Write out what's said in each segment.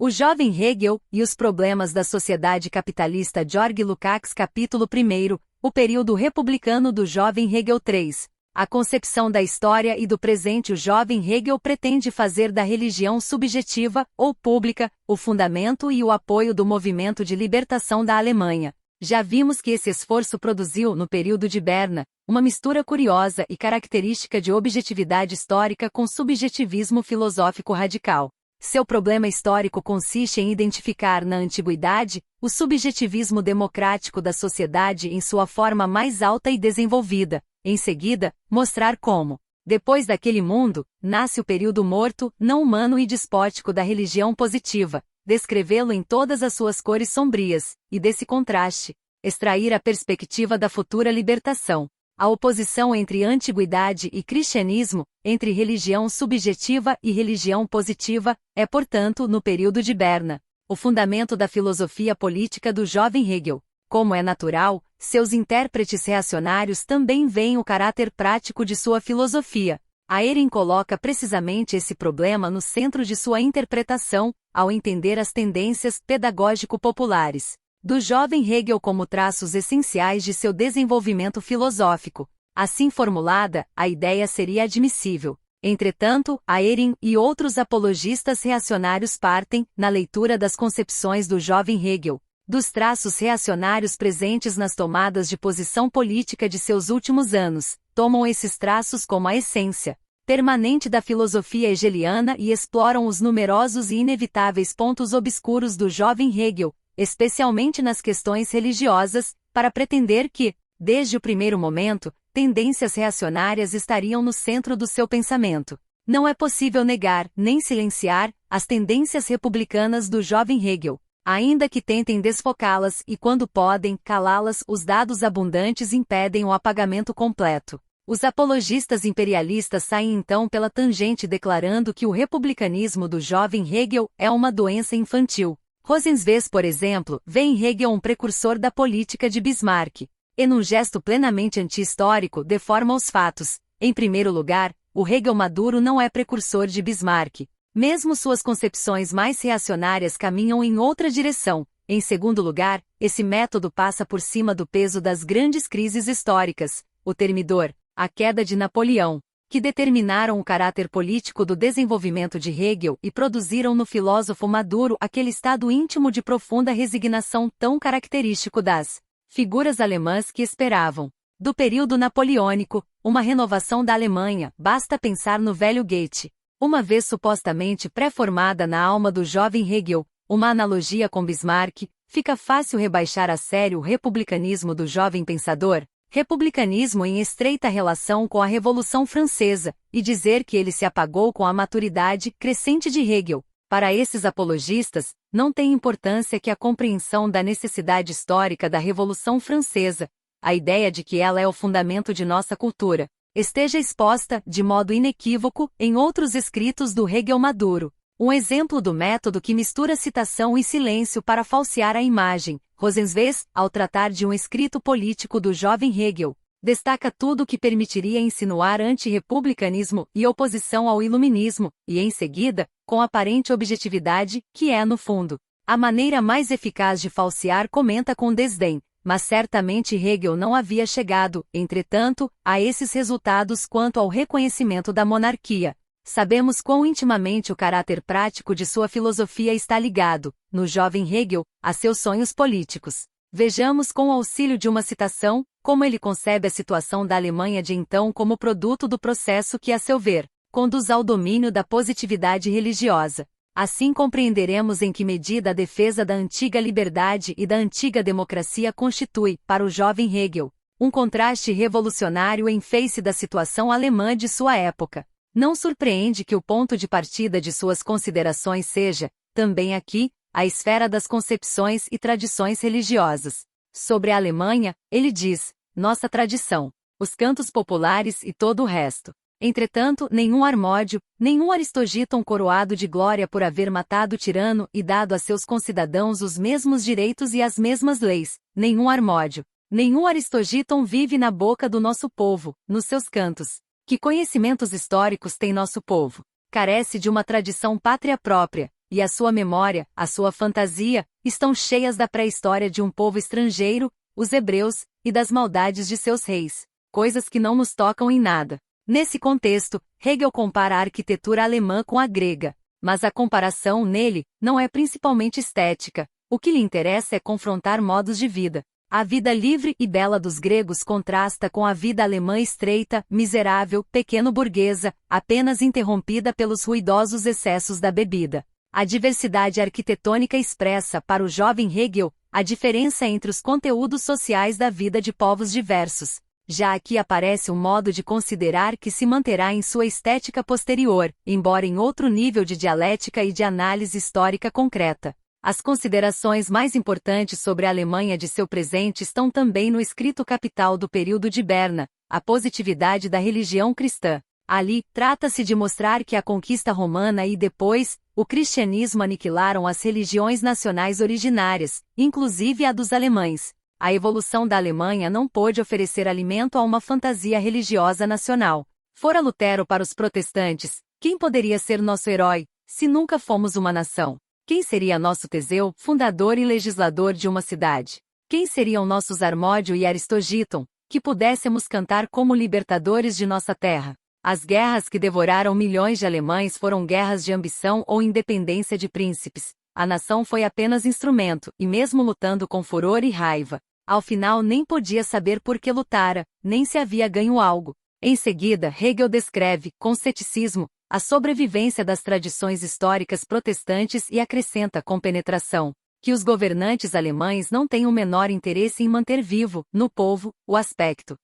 O jovem Hegel e os problemas da sociedade capitalista. George Lukács. Capítulo 1. O período republicano do jovem Hegel. 3. A concepção da história e do presente. O jovem Hegel pretende fazer da religião subjetiva, ou pública, o fundamento e o apoio do movimento de libertação da Alemanha. Já vimos que esse esforço produziu, no período de Berna, uma mistura curiosa e característica de objetividade histórica com subjetivismo filosófico radical. Seu problema histórico consiste em identificar na antiguidade o subjetivismo democrático da sociedade em sua forma mais alta e desenvolvida. Em seguida, mostrar como, depois daquele mundo, nasce o período morto, não humano e despótico da religião positiva, descrevê-lo em todas as suas cores sombrias, e desse contraste, extrair a perspectiva da futura libertação. A oposição entre antiguidade e cristianismo, entre religião subjetiva e religião positiva, é, portanto, no período de Berna, o fundamento da filosofia política do jovem Hegel. Como é natural, seus intérpretes reacionários também veem o caráter prático de sua filosofia. Arendt coloca precisamente esse problema no centro de sua interpretação, ao entender as tendências pedagógico-populares do jovem Hegel como traços essenciais de seu desenvolvimento filosófico. Assim formulada, a ideia seria admissível. Entretanto, Arendt e outros apologistas reacionários partem, na leitura das concepções do jovem Hegel, dos traços reacionários presentes nas tomadas de posição política de seus últimos anos, tomam esses traços como a essência permanente da filosofia hegeliana e exploram os numerosos e inevitáveis pontos obscuros do jovem Hegel, especialmente nas questões religiosas, para pretender que, desde o primeiro momento, tendências reacionárias estariam no centro do seu pensamento. Não é possível negar, nem silenciar, as tendências republicanas do jovem Hegel, ainda que tentem desfocá-las e, quando podem, calá-las. Os dados abundantes impedem o apagamento completo. Os apologistas imperialistas saem então pela tangente declarando que o republicanismo do jovem Hegel é uma doença infantil. Rosenzweig, por exemplo, vê em Hegel um precursor da política de Bismarck, e num gesto plenamente anti-histórico deforma os fatos. Em primeiro lugar, o Hegel maduro não é precursor de Bismarck. Mesmo suas concepções mais reacionárias caminham em outra direção. Em segundo lugar, esse método passa por cima do peso das grandes crises históricas, o Termidor, a queda de Napoleão, que determinaram o caráter político do desenvolvimento de Hegel e produziram no filósofo maduro aquele estado íntimo de profunda resignação tão característico das figuras alemãs que esperavam, do período napoleônico, uma renovação da Alemanha. Basta pensar no velho Goethe. Uma vez supostamente pré-formada na alma do jovem Hegel, uma analogia com Bismarck, fica fácil rebaixar a sério o republicanismo do jovem pensador, republicanismo em estreita relação com a Revolução Francesa, e dizer que ele se apagou com a maturidade crescente de Hegel. Para esses apologistas, não tem importância que a compreensão da necessidade histórica da Revolução Francesa, a ideia de que ela é o fundamento de nossa cultura, esteja exposta, de modo inequívoco, em outros escritos do Hegel maduro. Um exemplo do método que mistura citação e silêncio para falsear a imagem. Rosenzweig, ao tratar de um escrito político do jovem Hegel, destaca tudo o que permitiria insinuar anti-republicanismo e oposição ao iluminismo, e em seguida, com aparente objetividade, que é, no fundo, a maneira mais eficaz de falsear, comenta com desdém. Mas certamente Hegel não havia chegado, entretanto, a esses resultados quanto ao reconhecimento da monarquia. Sabemos quão intimamente o caráter prático de sua filosofia está ligado, no jovem Hegel, a seus sonhos políticos. Vejamos com o auxílio de uma citação, como ele concebe a situação da Alemanha de então como produto do processo que, a seu ver, conduz ao domínio da positividade religiosa. Assim compreenderemos em que medida a defesa da antiga liberdade e da antiga democracia constitui, para o jovem Hegel, um contraste revolucionário em face da situação alemã de sua época. Não surpreende que o ponto de partida de suas considerações seja, também aqui, a esfera das concepções e tradições religiosas. Sobre a Alemanha, ele diz, nossa tradição, os cantos populares e todo o resto. Entretanto, nenhum Harmódio, nenhum Aristogiton coroado de glória por haver matado o tirano e dado a seus concidadãos os mesmos direitos e as mesmas leis, nenhum Harmódio, nenhum Aristogiton vive na boca do nosso povo, nos seus cantos. Que conhecimentos históricos tem nosso povo? Carece de uma tradição pátria própria, e a sua memória, a sua fantasia, estão cheias da pré-história de um povo estrangeiro, os hebreus, e das maldades de seus reis, coisas que não nos tocam em nada. Nesse contexto, Hegel compara a arquitetura alemã com a grega, mas a comparação nele não é principalmente estética. O que lhe interessa é confrontar modos de vida. A vida livre e bela dos gregos contrasta com a vida alemã estreita, miserável, pequeno-burguesa, apenas interrompida pelos ruidosos excessos da bebida. A diversidade arquitetônica expressa, para o jovem Hegel, a diferença entre os conteúdos sociais da vida de povos diversos. Já aqui aparece um modo de considerar que se manterá em sua estética posterior, embora em outro nível de dialética e de análise histórica concreta. As considerações mais importantes sobre a Alemanha de seu presente estão também no escrito capital do período de Berna, A Positividade da Religião Cristã. Ali, trata-se de mostrar que a conquista romana e depois, o cristianismo aniquilaram as religiões nacionais originárias, inclusive a dos alemães. A evolução da Alemanha não pôde oferecer alimento a uma fantasia religiosa nacional. Fora Lutero para os protestantes, quem poderia ser nosso herói, se nunca fomos uma nação? Quem seria nosso Teseu, fundador e legislador de uma cidade? Quem seriam nossos Harmódio e Aristogiton, que pudéssemos cantar como libertadores de nossa terra? As guerras que devoraram milhões de alemães foram guerras de ambição ou independência de príncipes. A nação foi apenas instrumento, e mesmo lutando com furor e raiva, ao final nem podia saber por que lutara, nem se havia ganho algo. Em seguida, Hegel descreve, com ceticismo, a sobrevivência das tradições históricas protestantes e acrescenta com penetração que os governantes alemães não têm o menor interesse em manter vivo, no povo, o aspecto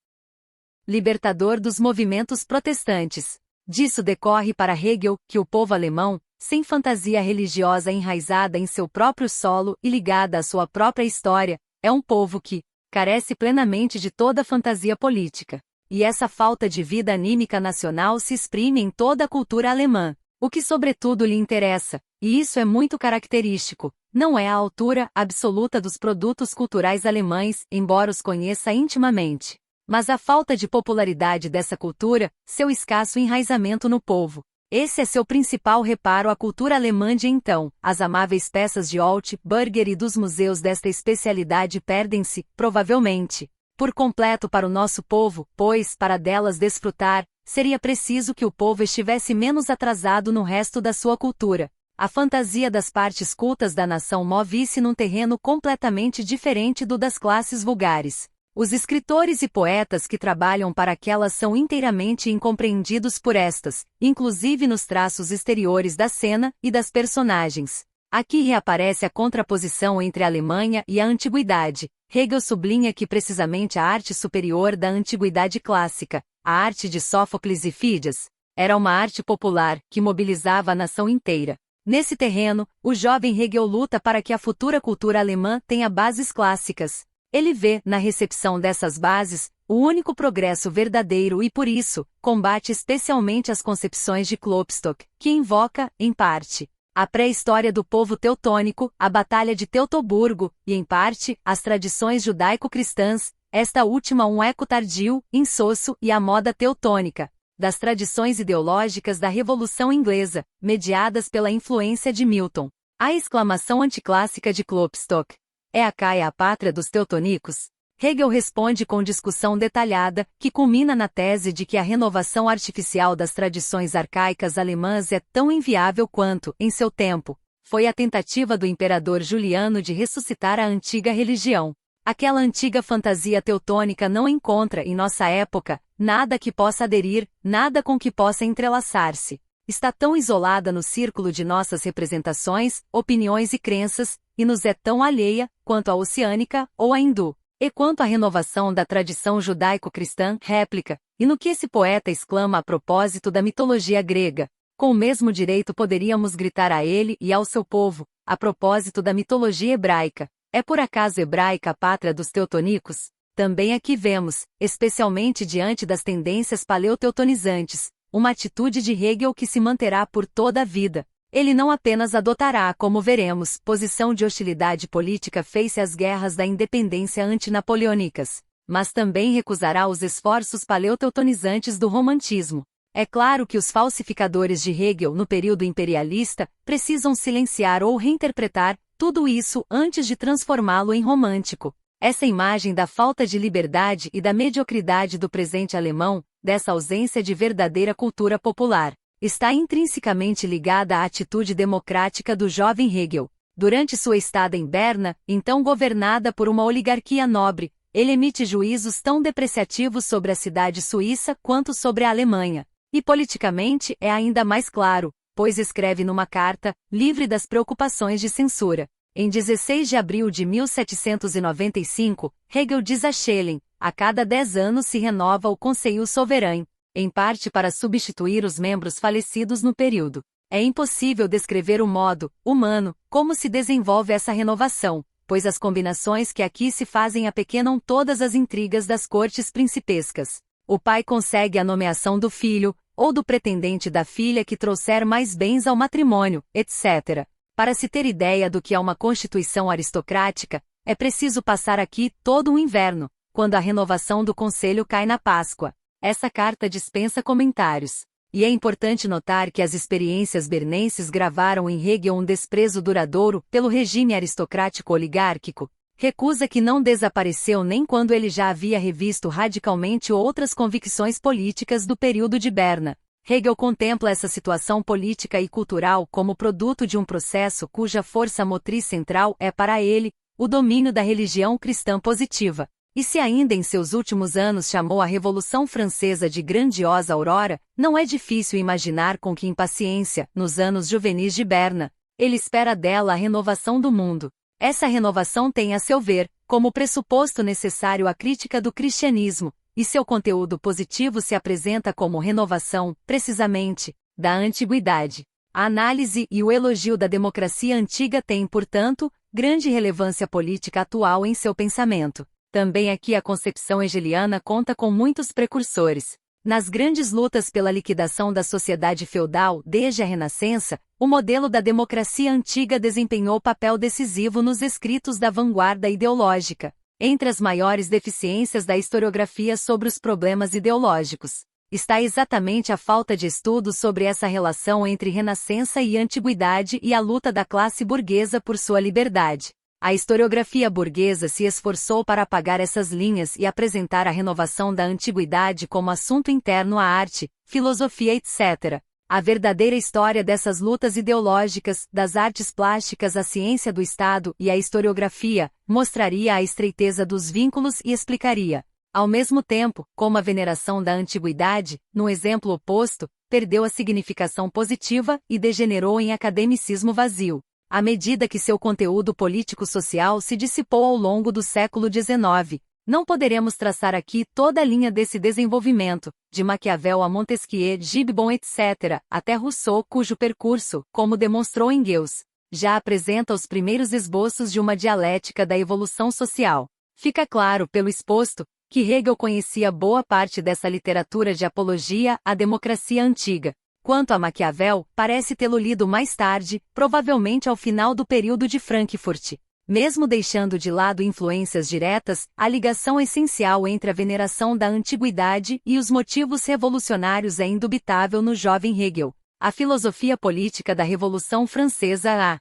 libertador dos movimentos protestantes. Disso decorre para Hegel que o povo alemão, sem fantasia religiosa enraizada em seu próprio solo e ligada à sua própria história, é um povo que carece plenamente de toda fantasia política. E essa falta de vida anímica nacional se exprime em toda a cultura alemã. O que sobretudo lhe interessa, e isso é muito característico, não é a altura absoluta dos produtos culturais alemães, embora os conheça intimamente, mas a falta de popularidade dessa cultura, seu escasso enraizamento no povo. Esse é seu principal reparo à cultura alemã de então. As amáveis peças de Alt, Burger e dos museus desta especialidade perdem-se, provavelmente, por completo para o nosso povo, pois, para delas desfrutar, seria preciso que o povo estivesse menos atrasado no resto da sua cultura. A fantasia das partes cultas da nação move-se num terreno completamente diferente do das classes vulgares. Os escritores e poetas que trabalham para aquelas são inteiramente incompreendidos por estas, inclusive nos traços exteriores da cena e das personagens. Aqui reaparece a contraposição entre a Alemanha e a antiguidade. Hegel sublinha que precisamente a arte superior da antiguidade clássica, a arte de Sófocles e Fídias, era uma arte popular que mobilizava a nação inteira. Nesse terreno, o jovem Hegel luta para que a futura cultura alemã tenha bases clássicas. Ele vê, na recepção dessas bases, o único progresso verdadeiro e por isso, combate especialmente as concepções de Klopstock, que invoca, em parte, a pré-história do povo teutônico, a Batalha de Teutoburgo, e em parte, as tradições judaico-cristãs, esta última um eco tardio, insosso e a moda teutônica, das tradições ideológicas da Revolução Inglesa, mediadas pela influência de Milton. A exclamação anticlássica de Klopstock, "É a Caia a pátria dos teutonicos?" Hegel responde com discussão detalhada, que culmina na tese de que a renovação artificial das tradições arcaicas alemãs é tão inviável quanto, em seu tempo, foi a tentativa do imperador Juliano de ressuscitar a antiga religião. Aquela antiga fantasia teutônica não encontra, em nossa época, nada que possa aderir, nada com que possa entrelaçar-se. Está tão isolada no círculo de nossas representações, opiniões e crenças, e nos é tão alheia, quanto a oceânica, ou a hindu. E quanto à renovação da tradição judaico-cristã, réplica, e no que esse poeta exclama a propósito da mitologia grega, com o mesmo direito poderíamos gritar a ele e ao seu povo, a propósito da mitologia hebraica, é por acaso hebraica a pátria dos teutonicos? Também aqui vemos, especialmente diante das tendências paleoteutonizantes, uma atitude de Hegel que se manterá por toda a vida. Ele não apenas adotará, como veremos, posição de hostilidade política face às guerras da independência antinapoleônicas, mas também recusará os esforços paleoteutonizantes do romantismo. É claro que os falsificadores de Hegel no período imperialista precisam silenciar ou reinterpretar tudo isso antes de transformá-lo em romântico. Essa imagem da falta de liberdade e da mediocridade do presente alemão, dessa ausência de verdadeira cultura popular, está intrinsecamente ligada à atitude democrática do jovem Hegel. Durante sua estada em Berna, então governada por uma oligarquia nobre, ele emite juízos tão depreciativos sobre a cidade suíça quanto sobre a Alemanha. E politicamente é ainda mais claro, pois escreve numa carta, livre das preocupações de censura. Em 16 de abril de 1795, Hegel diz a Schelling: a cada 10 anos se renova o Conselho Souverain, em parte para substituir os membros falecidos no período. É impossível descrever o modo humano como se desenvolve essa renovação, pois as combinações que aqui se fazem apequenam todas as intrigas das cortes principescas. O pai consegue a nomeação do filho, ou do pretendente da filha que trouxer mais bens ao matrimônio, etc. Para se ter ideia do que é uma constituição aristocrática, é preciso passar aqui todo um inverno, quando a renovação do conselho cai na Páscoa. Essa carta dispensa comentários. E é importante notar que as experiências bernenses gravaram em Hegel um desprezo duradouro pelo regime aristocrático oligárquico, recusa que não desapareceu nem quando ele já havia revisto radicalmente outras convicções políticas do período de Berna. Hegel contempla essa situação política e cultural como produto de um processo cuja força motriz central é para ele o domínio da religião cristã positiva. E se ainda em seus últimos anos chamou a Revolução Francesa de grandiosa aurora, não é difícil imaginar com que impaciência, nos anos juvenis de Berna, ele espera dela a renovação do mundo. Essa renovação tem, a seu ver, como pressuposto necessário a crítica do cristianismo, e seu conteúdo positivo se apresenta como renovação, precisamente, da antiguidade. A análise e o elogio da democracia antiga têm, portanto, grande relevância política atual em seu pensamento. Também aqui a concepção hegeliana conta com muitos precursores. Nas grandes lutas pela liquidação da sociedade feudal desde a Renascença, o modelo da democracia antiga desempenhou papel decisivo nos escritos da vanguarda ideológica. Entre as maiores deficiências da historiografia sobre os problemas ideológicos, está exatamente a falta de estudos sobre essa relação entre Renascença e Antiguidade e a luta da classe burguesa por sua liberdade. A historiografia burguesa se esforçou para apagar essas linhas e apresentar a renovação da antiguidade como assunto interno à arte, filosofia, etc. A verdadeira história dessas lutas ideológicas, das artes plásticas à ciência do Estado e à historiografia, mostraria a estreiteza dos vínculos e explicaria, ao mesmo tempo, como a veneração da antiguidade, no exemplo oposto, perdeu a significação positiva e degenerou em academicismo vazio, à medida que seu conteúdo político-social se dissipou ao longo do século XIX. Não poderemos traçar aqui toda a linha desse desenvolvimento, de Maquiavel a Montesquieu, Gibbon, etc., até Rousseau, cujo percurso, como demonstrou Engels, já apresenta os primeiros esboços de uma dialética da evolução social. Fica claro, pelo exposto, que Hegel conhecia boa parte dessa literatura de apologia à democracia antiga. Quanto a Maquiavel, parece tê-lo lido mais tarde, provavelmente ao final do período de Frankfurt. Mesmo deixando de lado influências diretas, a ligação essencial entre a veneração da antiguidade e os motivos revolucionários é indubitável no jovem Hegel. A filosofia política da Revolução Francesa, a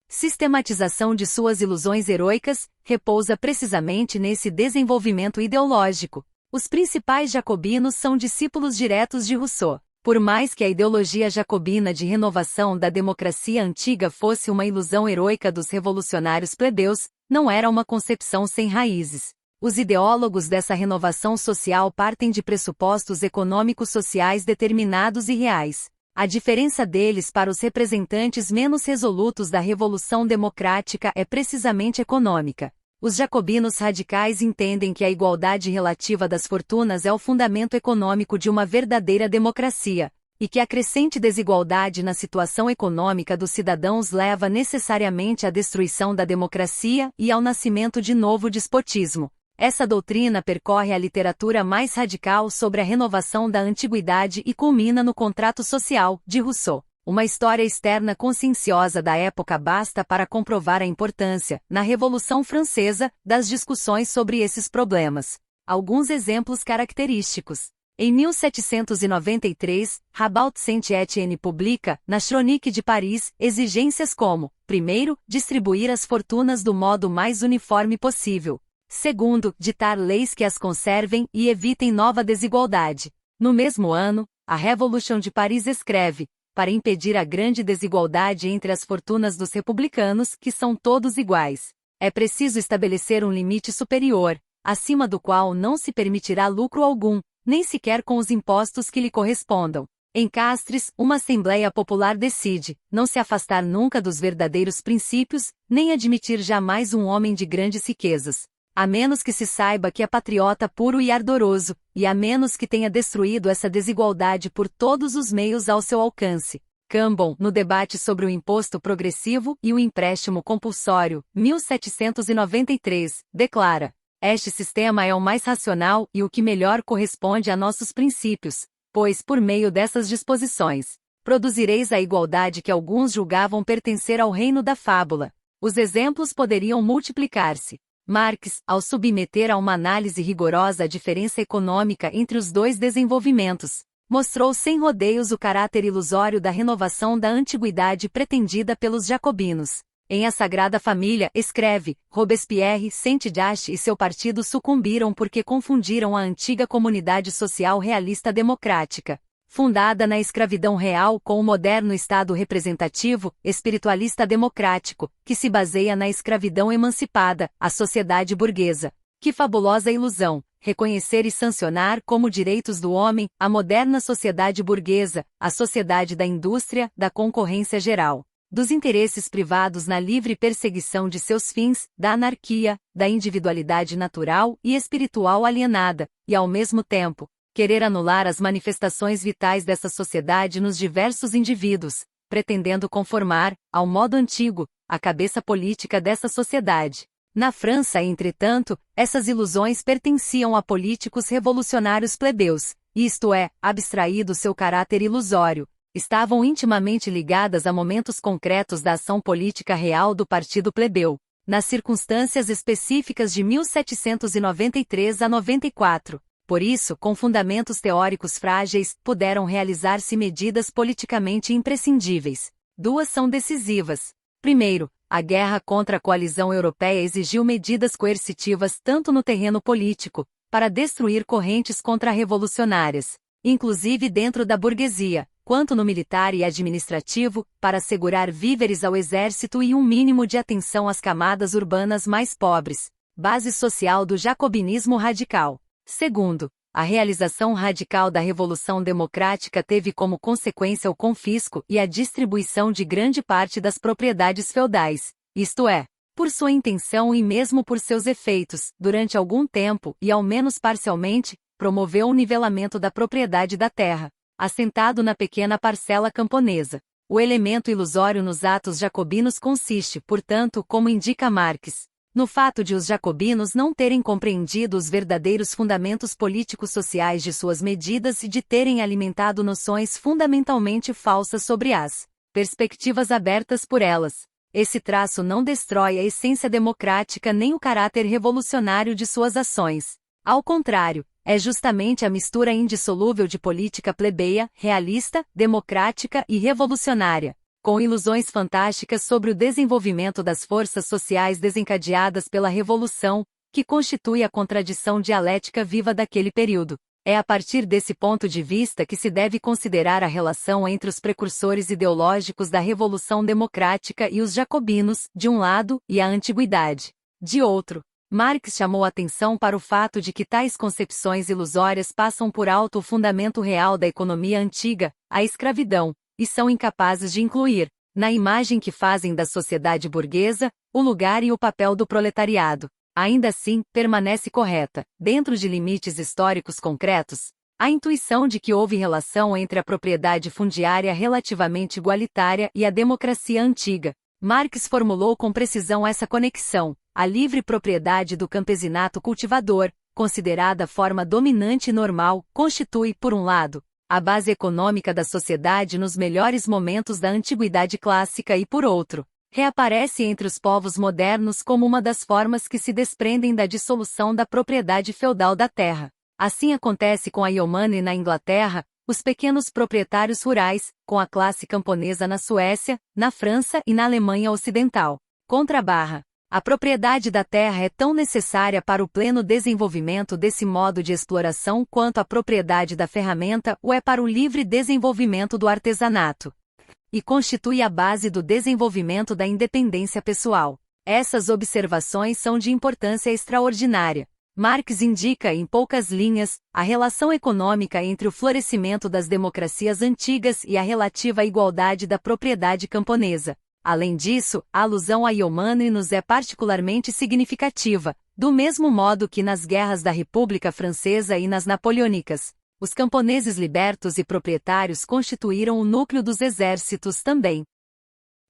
sistematização de suas ilusões heroicas, repousa precisamente nesse desenvolvimento ideológico. Os principais jacobinos são discípulos diretos de Rousseau. Por mais que a ideologia jacobina de renovação da democracia antiga fosse uma ilusão heroica dos revolucionários plebeus, não era uma concepção sem raízes. Os ideólogos dessa renovação social partem de pressupostos econômicos sociais determinados e reais. A diferença deles para os representantes menos resolutos da Revolução Democrática é precisamente econômica. Os jacobinos radicais entendem que a igualdade relativa das fortunas é o fundamento econômico de uma verdadeira democracia, e que a crescente desigualdade na situação econômica dos cidadãos leva necessariamente à destruição da democracia e ao nascimento de novo despotismo. Essa doutrina percorre a literatura mais radical sobre a renovação da antiguidade e culmina no Contrato Social, de Rousseau. Uma história externa conscienciosa da época basta para comprovar a importância, na Revolução Francesa, das discussões sobre esses problemas. Alguns exemplos característicos. Em 1793, Rabaut Saint-Étienne publica, na Chronique de Paris, exigências como, primeiro, distribuir as fortunas do modo mais uniforme possível. Segundo, ditar leis que as conservem e evitem nova desigualdade. No mesmo ano, a Revolution de Paris escreve, para impedir a grande desigualdade entre as fortunas dos republicanos, que são todos iguais. É preciso estabelecer um limite superior, acima do qual não se permitirá lucro algum, nem sequer com os impostos que lhe correspondam. Em Castres, uma Assembleia Popular decide, não se afastar nunca dos verdadeiros princípios, nem admitir jamais um homem de grandes riquezas, a menos que se saiba que é patriota puro e ardoroso, e a menos que tenha destruído essa desigualdade por todos os meios ao seu alcance. Cambon, no debate sobre o imposto progressivo e o empréstimo compulsório, 1793, declara: este sistema é o mais racional e o que melhor corresponde a nossos princípios, pois, por meio dessas disposições, produzireis a igualdade que alguns julgavam pertencer ao reino da fábula. Os exemplos poderiam multiplicar-se. Marx, ao submeter a uma análise rigorosa a diferença econômica entre os dois desenvolvimentos, mostrou sem rodeios o caráter ilusório da renovação da antiguidade pretendida pelos jacobinos. Em A Sagrada Família, escreve, Robespierre, Saint-Just e seu partido sucumbiram porque confundiram a antiga comunidade social realista democrática, fundada na escravidão real, com o moderno Estado representativo, espiritualista democrático, que se baseia na escravidão emancipada, a sociedade burguesa. Que fabulosa ilusão! Reconhecer e sancionar como direitos do homem a moderna sociedade burguesa, a sociedade da indústria, da concorrência geral, dos interesses privados na livre perseguição de seus fins, da anarquia, da individualidade natural e espiritual alienada, e ao mesmo tempo, querer anular as manifestações vitais dessa sociedade nos diversos indivíduos, pretendendo conformar, ao modo antigo, a cabeça política dessa sociedade. Na França, entretanto, essas ilusões pertenciam a políticos revolucionários plebeus, isto é, abstraído seu caráter ilusório, estavam intimamente ligadas a momentos concretos da ação política real do Partido Plebeu, nas circunstâncias específicas de 1793 a 94. Por isso, com fundamentos teóricos frágeis, puderam realizar-se medidas politicamente imprescindíveis. Duas são decisivas. Primeiro, a guerra contra a coalizão europeia exigiu medidas coercitivas tanto no terreno político, para destruir correntes contra-revolucionárias, inclusive dentro da burguesia, quanto no militar e administrativo, para assegurar víveres ao exército e um mínimo de atenção às camadas urbanas mais pobres, base social do jacobinismo radical. Segundo, a realização radical da Revolução Democrática teve como consequência o confisco e a distribuição de grande parte das propriedades feudais, isto é, por sua intenção e mesmo por seus efeitos, durante algum tempo e ao menos parcialmente, promoveu o nivelamento da propriedade da terra, assentado na pequena parcela camponesa. O elemento ilusório nos atos jacobinos consiste, portanto, como indica Marx, no fato de os jacobinos não terem compreendido os verdadeiros fundamentos políticos sociais de suas medidas e de terem alimentado noções fundamentalmente falsas sobre as perspectivas abertas por elas. Esse traço não destrói a essência democrática nem o caráter revolucionário de suas ações. Ao contrário, é justamente a mistura indissolúvel de política plebeia, realista, democrática e revolucionária, com ilusões fantásticas sobre o desenvolvimento das forças sociais desencadeadas pela Revolução, que constitui a contradição dialética viva daquele período. É a partir desse ponto de vista que se deve considerar a relação entre os precursores ideológicos da Revolução Democrática e os jacobinos, de um lado, e a antiguidade, de outro. Marx chamou atenção para o fato de que tais concepções ilusórias passam por alto o fundamento real da economia antiga, a escravidão, e são incapazes de incluir, na imagem que fazem da sociedade burguesa, o lugar e o papel do proletariado. Ainda assim, permanece correta, dentro de limites históricos concretos, a intuição de que houve relação entre a propriedade fundiária relativamente igualitária e a democracia antiga. Marx formulou com precisão essa conexão. A livre propriedade do campesinato cultivador, considerada a forma dominante e normal, constitui, por um lado, a base econômica da sociedade nos melhores momentos da antiguidade clássica e, por outro, reaparece entre os povos modernos como uma das formas que se desprendem da dissolução da propriedade feudal da terra. Assim acontece com a Yeomanry na Inglaterra, os pequenos proprietários rurais, com a classe camponesa na Suécia, na França e na Alemanha Ocidental. Contrabarra. A propriedade da terra é tão necessária para o pleno desenvolvimento desse modo de exploração quanto a propriedade da ferramenta o é para o livre desenvolvimento do artesanato. E constitui a base do desenvolvimento da independência pessoal. Essas observações são de importância extraordinária. Marx indica, em poucas linhas, a relação econômica entre o florescimento das democracias antigas e a relativa igualdade da propriedade camponesa. Além disso, a alusão a Yeomanry nos é particularmente significativa, do mesmo modo que nas guerras da República Francesa e nas napoleônicas. Os camponeses libertos e proprietários constituíram o núcleo dos exércitos também.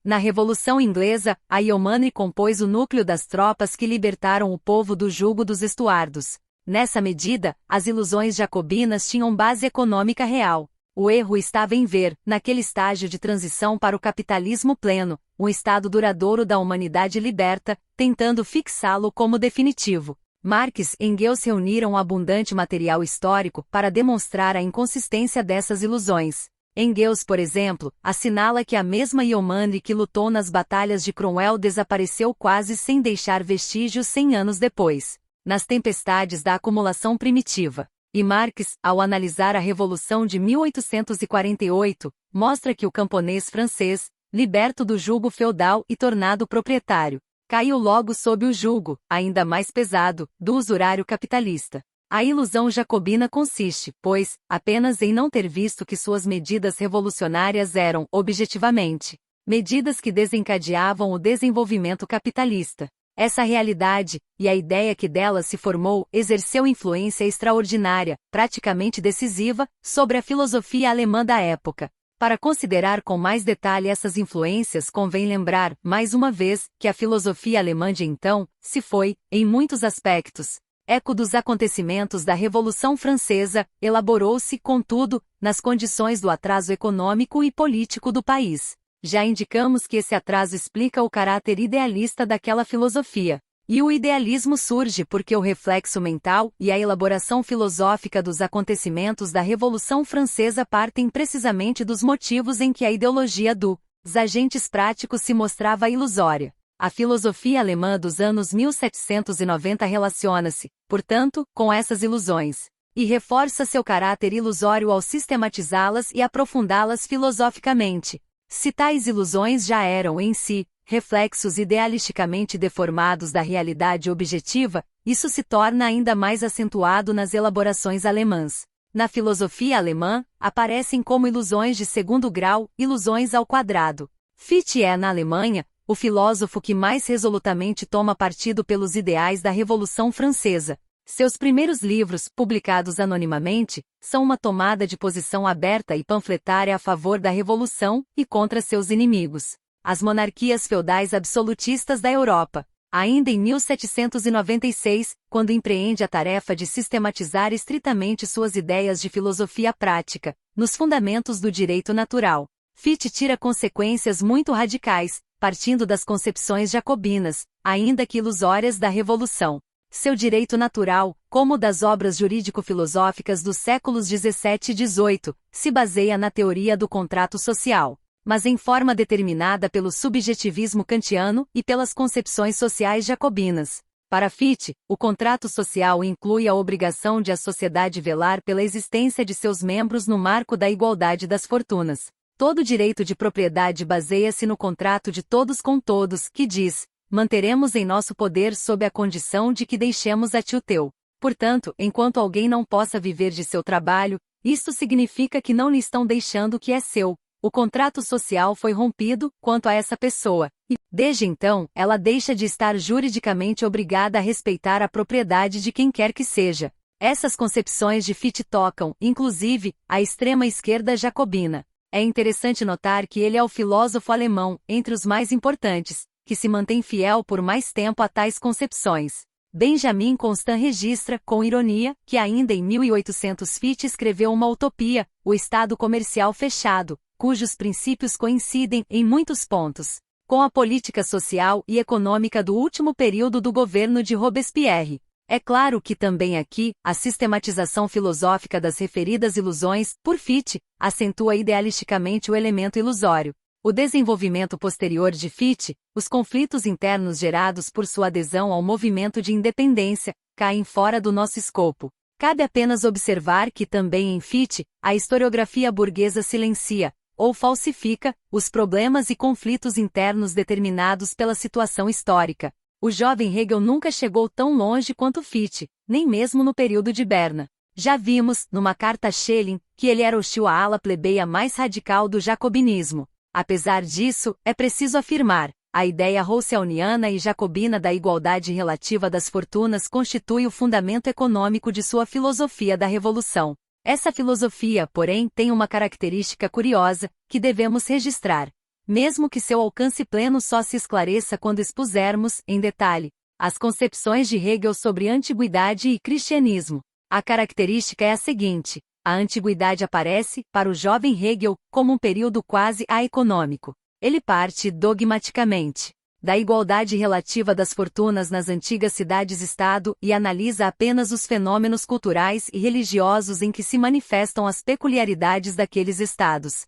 Na Revolução Inglesa, a Yeomanry compôs o núcleo das tropas que libertaram o povo do jugo dos Estuardos. Nessa medida, as ilusões jacobinas tinham base econômica real. O erro estava em ver, naquele estágio de transição para o capitalismo pleno, um estado duradouro da humanidade liberta, tentando fixá-lo como definitivo. Marx e Engels reuniram abundante material histórico para demonstrar a inconsistência dessas ilusões. Engels, por exemplo, assinala que a mesma Yeomanry que lutou nas batalhas de Cromwell desapareceu quase sem deixar vestígios 100 anos depois, nas tempestades da acumulação primitiva. E Marx, ao analisar a Revolução de 1848, mostra que o camponês francês, liberto do jugo feudal e tornado proprietário, caiu logo sob o jugo, ainda mais pesado, do usurário capitalista. A ilusão jacobina consiste, pois, apenas em não ter visto que suas medidas revolucionárias eram, objetivamente, medidas que desencadeavam o desenvolvimento capitalista. Essa realidade, e a ideia que dela se formou, exerceu influência extraordinária, praticamente decisiva, sobre a filosofia alemã da época. Para considerar com mais detalhe essas influências convém lembrar, mais uma vez, que a filosofia alemã de então, se foi, em muitos aspectos, eco dos acontecimentos da Revolução Francesa, elaborou-se, contudo, nas condições do atraso econômico e político do país. Já indicamos que esse atraso explica o caráter idealista daquela filosofia. E o idealismo surge porque o reflexo mental e a elaboração filosófica dos acontecimentos da Revolução Francesa partem precisamente dos motivos em que a ideologia dos agentes práticos se mostrava ilusória. A filosofia alemã dos anos 1790 relaciona-se, portanto, com essas ilusões, e reforça seu caráter ilusório ao sistematizá-las e aprofundá-las filosoficamente. Se tais ilusões já eram, em si, reflexos idealisticamente deformados da realidade objetiva, isso se torna ainda mais acentuado nas elaborações alemãs. Na filosofia alemã, aparecem como ilusões de segundo grau, ilusões ao quadrado. Fichte é, na Alemanha, o filósofo que mais resolutamente toma partido pelos ideais da Revolução Francesa. Seus primeiros livros, publicados anonimamente, são uma tomada de posição aberta e panfletária a favor da Revolução e contra seus inimigos, as monarquias feudais absolutistas da Europa. Ainda em 1796, quando empreende a tarefa de sistematizar estritamente suas ideias de filosofia prática, nos fundamentos do direito natural, Fichte tira consequências muito radicais, partindo das concepções jacobinas, ainda que ilusórias da Revolução. Seu direito natural, como o das obras jurídico-filosóficas dos séculos XVII e XVIII, se baseia na teoria do contrato social, mas em forma determinada pelo subjetivismo kantiano e pelas concepções sociais jacobinas. Para Fichte, o contrato social inclui a obrigação de a sociedade velar pela existência de seus membros no marco da igualdade das fortunas. Todo direito de propriedade baseia-se no contrato de todos com todos, que diz: manteremos em nosso poder sob a condição de que deixemos a ti o teu. Portanto, enquanto alguém não possa viver de seu trabalho, isto significa que não lhe estão deixando o que é seu. O contrato social foi rompido quanto a essa pessoa, e, desde então, ela deixa de estar juridicamente obrigada a respeitar a propriedade de quem quer que seja. Essas concepções de Fichte tocam, inclusive, a extrema-esquerda jacobina. É interessante notar que ele é o filósofo alemão, entre os mais importantes, que se mantém fiel por mais tempo a tais concepções. Benjamin Constant registra, com ironia, que ainda em 1800 Fichte escreveu uma utopia, o Estado comercial fechado, cujos princípios coincidem, em muitos pontos, com a política social e econômica do último período do governo de Robespierre. É claro que também aqui, a sistematização filosófica das referidas ilusões, por Fichte, acentua idealisticamente o elemento ilusório. O desenvolvimento posterior de Fichte, os conflitos internos gerados por sua adesão ao movimento de independência, caem fora do nosso escopo. Cabe apenas observar que também em Fichte, a historiografia burguesa silencia, ou falsifica, os problemas e conflitos internos determinados pela situação histórica. O jovem Hegel nunca chegou tão longe quanto Fichte, nem mesmo no período de Berna. Já vimos, numa carta a Schelling, que ele era hostil à ala plebeia mais radical do jacobinismo. Apesar disso, é preciso afirmar, a ideia rousseauiana e jacobina da igualdade relativa das fortunas constitui o fundamento econômico de sua filosofia da revolução. Essa filosofia, porém, tem uma característica curiosa, que devemos registrar. Mesmo que seu alcance pleno só se esclareça quando expusermos, em detalhe, as concepções de Hegel sobre antiguidade e cristianismo. A característica é a seguinte: a antiguidade aparece, para o jovem Hegel, como um período quase aeconômico. Ele parte, dogmaticamente, da igualdade relativa das fortunas nas antigas cidades-estado e analisa apenas os fenômenos culturais e religiosos em que se manifestam as peculiaridades daqueles estados.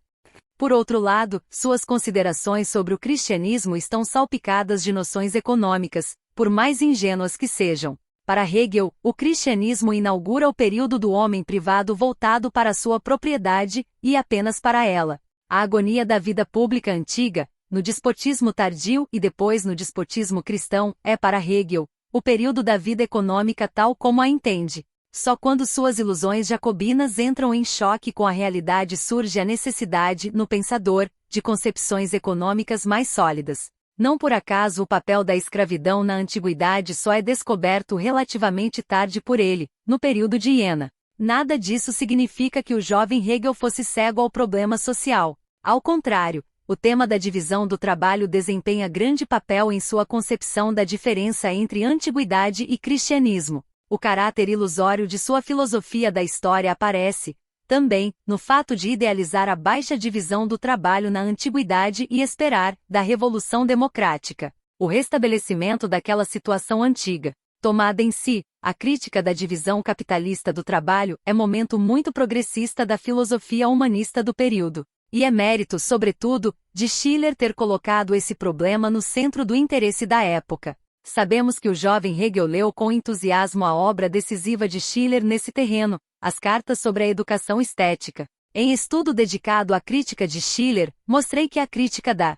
Por outro lado, suas considerações sobre o cristianismo estão salpicadas de noções econômicas, por mais ingênuas que sejam. Para Hegel, o cristianismo inaugura o período do homem privado voltado para sua propriedade, e apenas para ela. A agonia da vida pública antiga, no despotismo tardio e depois no despotismo cristão, é para Hegel, o período da vida econômica tal como a entende. Só quando suas ilusões jacobinas entram em choque com a realidade surge a necessidade, no pensador, de concepções econômicas mais sólidas. Não por acaso o papel da escravidão na antiguidade só é descoberto relativamente tarde por ele, no período de Iena. Nada disso significa que o jovem Hegel fosse cego ao problema social. Ao contrário, o tema da divisão do trabalho desempenha grande papel em sua concepção da diferença entre antiguidade e cristianismo. O caráter ilusório de sua filosofia da história aparece, também, no fato de idealizar a baixa divisão do trabalho na antiguidade e esperar, da Revolução Democrática, o restabelecimento daquela situação antiga. Tomada em si, a crítica da divisão capitalista do trabalho é momento muito progressista da filosofia humanista do período. E é mérito, sobretudo, de Schiller ter colocado esse problema no centro do interesse da época. Sabemos que o jovem Hegel leu com entusiasmo a obra decisiva de Schiller nesse terreno, as Cartas sobre a Educação Estética. Em estudo dedicado à crítica de Schiller, mostrei que a crítica da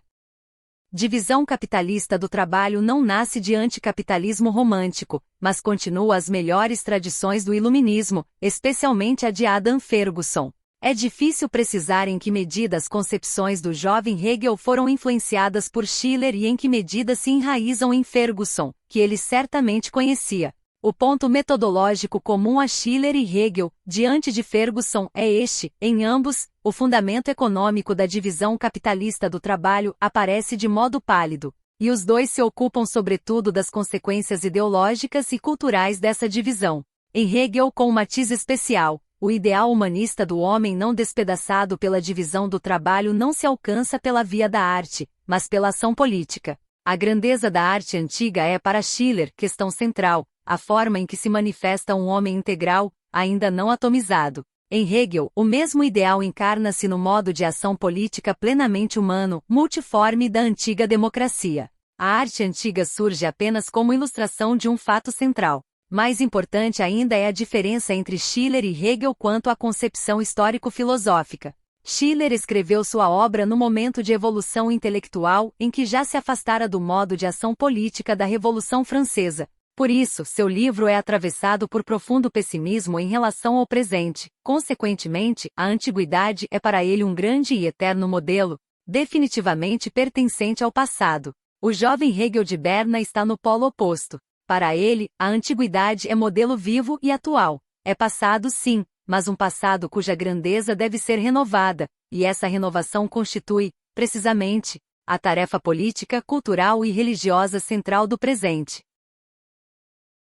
divisão capitalista do trabalho não nasce de anticapitalismo romântico, mas continua as melhores tradições do iluminismo, especialmente a de Adam Ferguson. É difícil precisar em que medida as concepções do jovem Hegel foram influenciadas por Schiller e em que medida se enraizam em Ferguson, que ele certamente conhecia. O ponto metodológico comum a Schiller e Hegel, diante de Ferguson, é este: em ambos, o fundamento econômico da divisão capitalista do trabalho aparece de modo pálido, e os dois se ocupam sobretudo das consequências ideológicas e culturais dessa divisão. Em Hegel com um matiz especial, o ideal humanista do homem não despedaçado pela divisão do trabalho não se alcança pela via da arte, mas pela ação política. A grandeza da arte antiga é para Schiller questão central, a forma em que se manifesta um homem integral, ainda não atomizado. Em Hegel, o mesmo ideal encarna-se no modo de ação política plenamente humano, multiforme da antiga democracia. A arte antiga surge apenas como ilustração de um fato central. Mais importante ainda é a diferença entre Schiller e Hegel quanto à concepção histórico-filosófica. Schiller escreveu sua obra no momento de evolução intelectual em que já se afastara do modo de ação política da Revolução Francesa. Por isso, seu livro é atravessado por profundo pessimismo em relação ao presente. Consequentemente, a antiguidade é para ele um grande e eterno modelo, definitivamente pertencente ao passado. O jovem Hegel de Berna está no polo oposto. Para ele, a antiguidade é modelo vivo e atual. É passado sim, mas um passado cuja grandeza deve ser renovada, e essa renovação constitui, precisamente, a tarefa política, cultural e religiosa central do presente.